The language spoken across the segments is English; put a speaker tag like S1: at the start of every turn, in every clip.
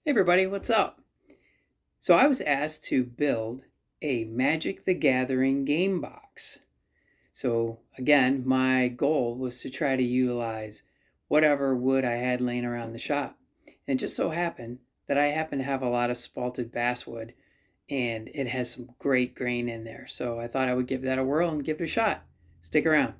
S1: Hey everybody, what's up? So I was asked to build a Magic the Gathering game box. So again, my goal was to try to utilize whatever wood I had laying around the shop. And it just so happened that I happen to have a lot of spalted basswood and it has some great grain in there. So I thought I would give that a whirl and give it a shot. Stick around.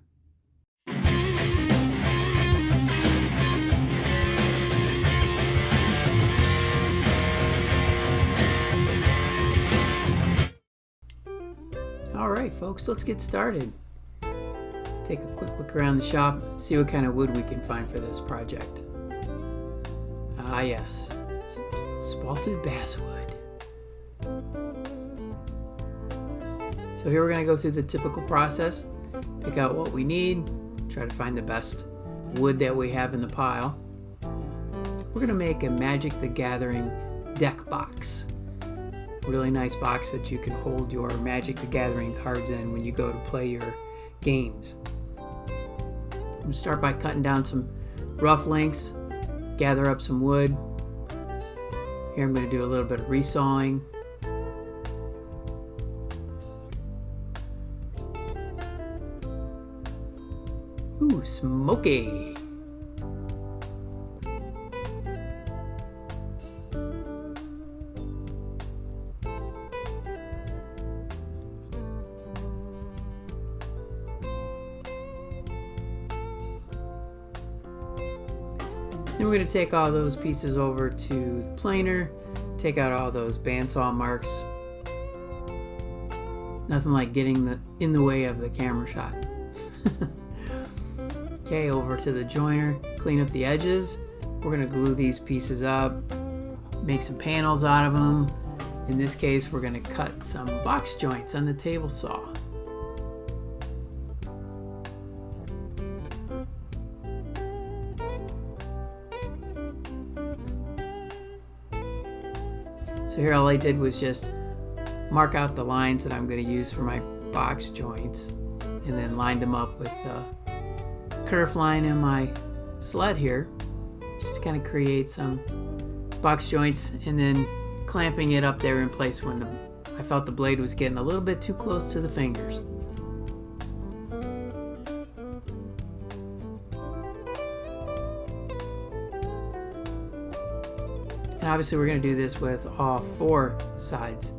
S1: All right, folks, let's get started. Take a quick look around the shop, see what kind of wood we can find for this project. Ah, yes, spalted basswood. So here we're going to go through the typical process, pick out what we need, try to find the best wood that we have in the pile. We're going to make a Magic the Gathering deck box. Really nice box that you can hold your Magic the Gathering cards in when you go to play your games. I'm going to start by cutting down some rough lengths, gather up some wood. Here I'm going to do a little bit of resawing. Ooh, smoky! Then we're going to take all those pieces over to the planer, take out all those bandsaw marks. Nothing like getting in the way of the camera shot. Okay, over to the joiner, clean up the edges. We're going to glue these pieces up, make some panels out of them. In this case, we're going to cut some box joints on the table saw. So here all I did was just mark out the lines that I'm going to use for my box joints and then lined them up with the kerf line in my sled here just to kind of create some box joints, and then clamping it up there in place when I felt the blade was getting a little bit too close to the fingers. And obviously we're going to do this with all four sides.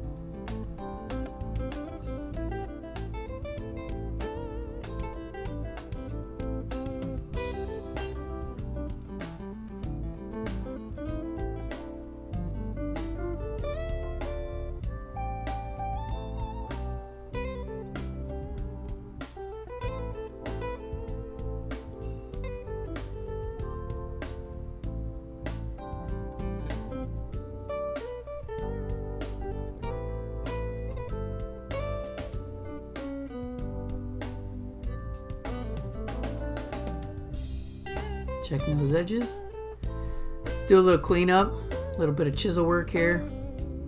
S1: Checking those edges. Let's do a little cleanup, a little bit of chisel work here.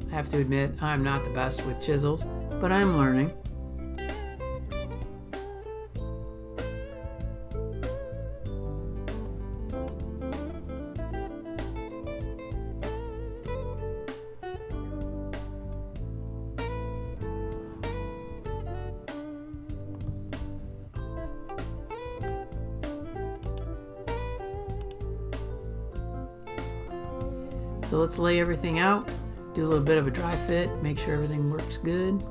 S1: I have to admit, I'm not the best with chisels, but I'm learning. So let's lay everything out, do a little bit of a dry fit, make sure everything works good.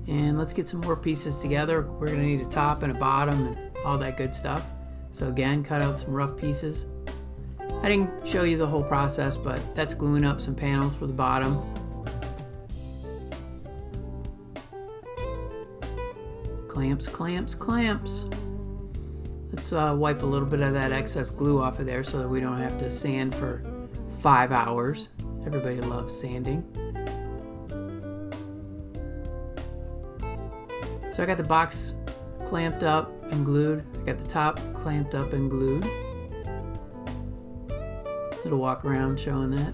S1: And let's get some more pieces together. We're going to need a top and a bottom and all that good stuff. So again, cut out some rough pieces. I didn't show you the whole process, but that's gluing up some panels for the bottom. Clamps, clamps, clamps. Let's wipe a little bit of that excess glue off of there so that we don't have to sand for 5 hours. Everybody loves sanding. So I got the box clamped up and glued. I got the top clamped up and glued. Little walk around showing that.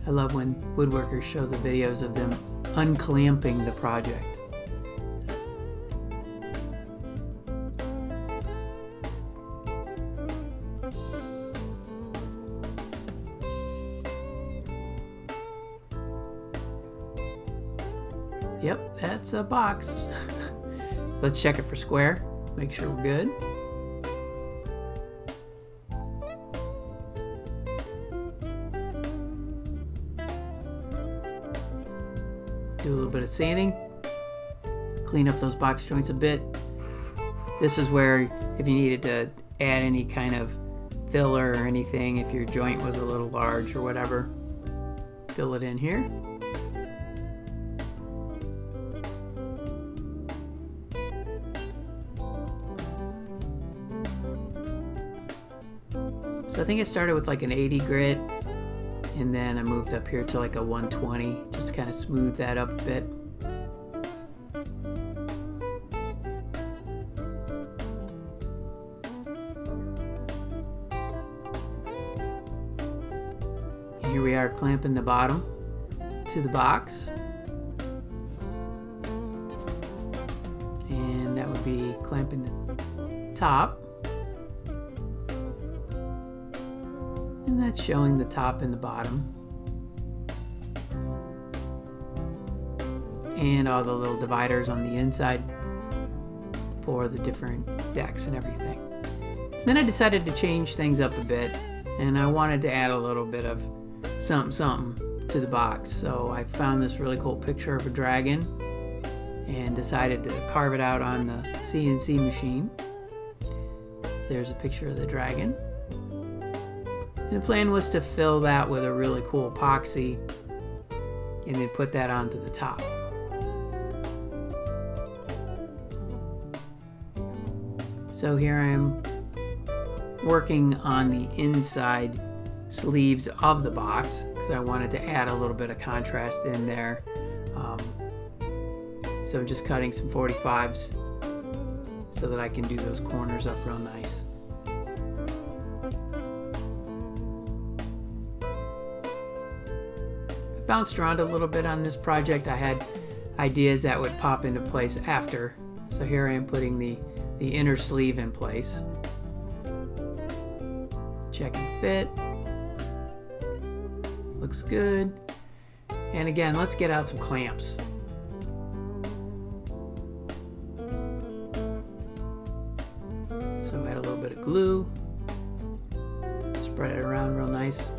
S1: I love when woodworkers show the videos of them unclamping the project. Yep, that's a box. Let's check it for square. Make sure we're good. Do a little bit of sanding. Clean up those box joints a bit. This is where if you needed to add any kind of filler or anything, if your joint was a little large or whatever, fill it in here. So I think it started with like an 80 grit, and then I moved up here to like a 120, just to kind of smooth that up a bit. And here we are clamping the bottom to the box. And that would be clamping the top. And that's showing the top and the bottom. And all the little dividers on the inside for the different decks and everything. Then I decided to change things up a bit, and I wanted to add a little bit of something to the box. So I found this really cool picture of a dragon and decided to carve it out on the CNC machine. There's a picture of the dragon. The plan was to fill that with a really cool epoxy and then put that onto the top. So here I am working on the inside sleeves of the box because I wanted to add a little bit of contrast in there. So I'm just cutting some 45s so that I can do those corners up real nice. Bounced around a little bit on this project. I had ideas that would pop into place after. So here I am putting the inner sleeve in place. Checking the fit. Looks good. And again, let's get out some clamps. So add a little bit of glue. Spread it around real nice.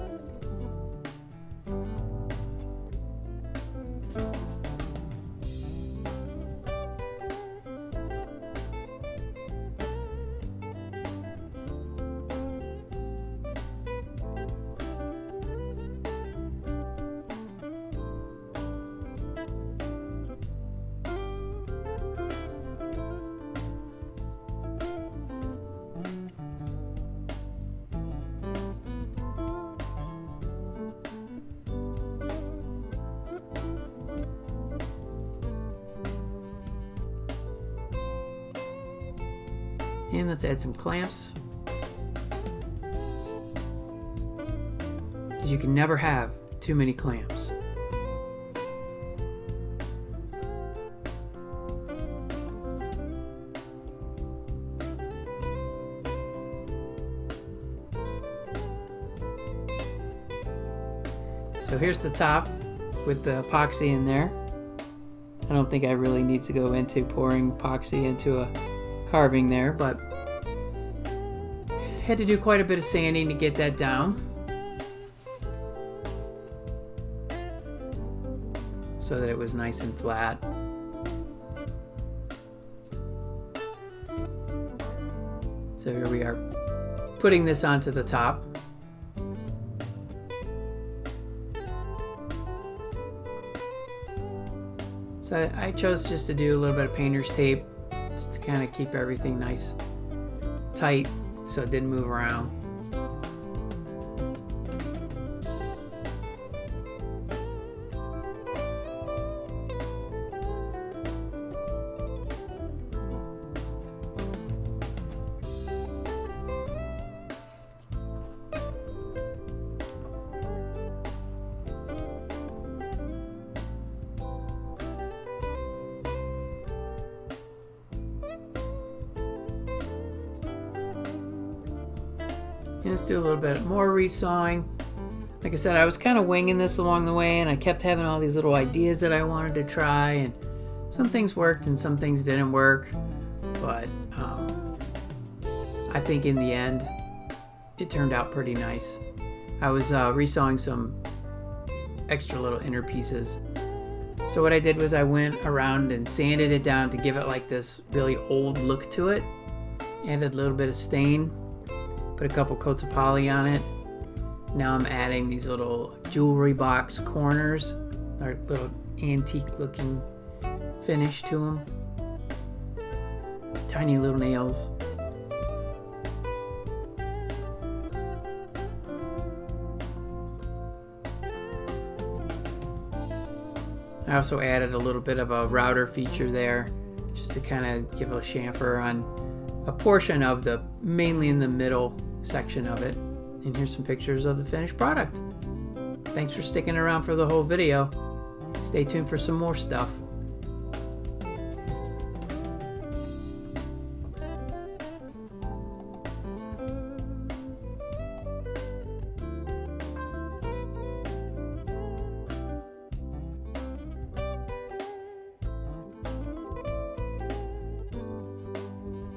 S1: And let's add some clamps. You can never have too many clamps. So here's the top with the epoxy in there. I don't think I really need to go into pouring epoxy into a carving there, but had to do quite a bit of sanding to get that down so that it was nice and flat. So here we are putting this onto the top. So I chose just to do a little bit of painter's tape just to kind of keep everything nice tight so it didn't move around. And let's do a little bit more resawing. Like I said, I was kind of winging this along the way, and I kept having all these little ideas that I wanted to try, and some things worked and some things didn't work, but I think in the end it turned out pretty nice. I was resawing some extra little inner pieces. So what I did was I went around and sanded it down to give it like this really old look to it. Added a little bit of stain, put a couple coats of poly on it. Now I'm adding these little jewelry box corners, or little antique looking finish to them. Tiny little nails. I also added a little bit of a router feature there, just to kind of give a chamfer on a portion of the, mainly in the middle section of it. And here's some pictures of the finished product. Thanks for sticking around for the whole video. Stay tuned for some more stuff.